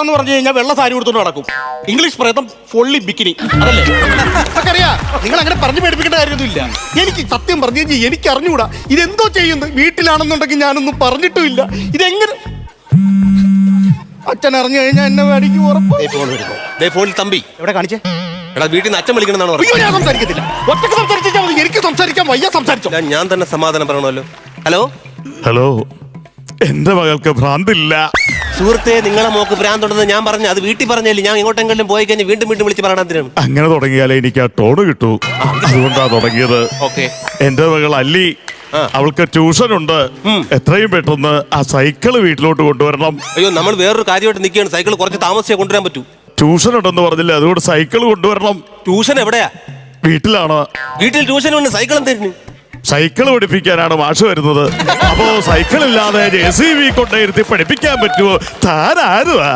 എന്ന് പറഞ്ഞു കഴിഞ്ഞാൽ വെള്ള സാരി കൊടുത്തോണ്ട് നടക്കും. ഇംഗ്ലീഷ് പ്രേതം ഫുള്ളി ബിക്കിനി, അതല്ലേ? അറിയാ, നിങ്ങൾ അങ്ങനെ പറഞ്ഞു പേടിപ്പിക്കേണ്ട കാര്യമൊന്നുമില്ല. എനിക്ക് സത്യം പറഞ്ഞു കഴിഞ്ഞാൽ എനിക്ക് അറിഞ്ഞുകൂടാ ഇതെന്തോ ചെയ്യുന്നത്. വീട്ടിലാണെന്നുണ്ടെങ്കിൽ ഞാനൊന്നും പറഞ്ഞിട്ടുമില്ല. ഇതെങ്ങനെ അച്ഛൻ അറിഞ്ഞു കഴിഞ്ഞാൽ എന്നെ മേടിക്കും ഉറപ്പ്. ഫോണിൽ തമ്പി എവിടെ കാണിച്ചേ? എടാ വീട്ടിൽ നിന്ന് അച്ഛൻ വിളിക്കണമെന്നാണ് പറഞ്ഞത്. ഞാൻ സംസാരിക്കത്തില്ല, ഒറ്റക്ക് സംസാരിച്ചാൽ മതി. എനിക്ക് സംസാരിക്കാൻ വയ്യ. സംസാരിച്ചോ. ഞാൻ തന്നെ സമാധാനം പറയണമല്ലോ. ഹലോ ഹലോ, എന്റെ മകൾക്ക് ഭ്രാന്തില്ല. സുഹൃത്തെ, നിങ്ങളെ മോക്ക് ഭ്രാന്തുണ്ടെന്ന് ഞാൻ പറഞ്ഞു. അത് വീട്ടിൽ പറഞ്ഞില്ല. ഞാൻ എങ്ങോട്ടെങ്കിലും പോയി കഴിഞ്ഞാൽ വീണ്ടും വീണ്ടും വിളിച്ച് പറയണതിനാണ്. അങ്ങനെ തുടങ്ങിയാലേ എനിക്ക് ആ ടോണ് കിട്ടൂ. അതുകൊണ്ടാ തുടങ്ങിയത്. എന്റെ മകൾ അല്ലി, അവൾക്ക് ട്യൂഷൻ ഉണ്ട്. എത്രയും പെട്ടെന്ന് ആ സൈക്കിള് വീട്ടിലോട്ട് കൊണ്ടുവരണം. അയ്യോ, നമ്മൾ വേറൊരു കാര്യമായിട്ട് നിൽക്കുകയാണ്. സൈക്കിൾ കുറച്ച് താമസിച്ചേ കൊണ്ടുവരാൻ പറ്റൂ. ട്യൂഷൻ ഉണ്ടെന്ന് പറഞ്ഞില്ല, അതുകൊണ്ട് സൈക്കിൾ കൊണ്ടുവരണം. ട്യൂഷൻ എവിടെയാ? വീട്ടിലാണ്. വീട്ടിൽ ട്യൂഷൻ ഉണ്ട്. സൈക്കിൾ എന്തായിരുന്നു? സൈക്കിൾ പഠിപ്പിക്കാനാണ് മാഷ് വരുന്നത്. അപ്പോ സൈക്കിൾ ഇല്ലാതെ JCB കൊണ്ടിരുത്തി പഠിപ്പിക്കാൻ പറ്റുമോ? താനാരുവാ?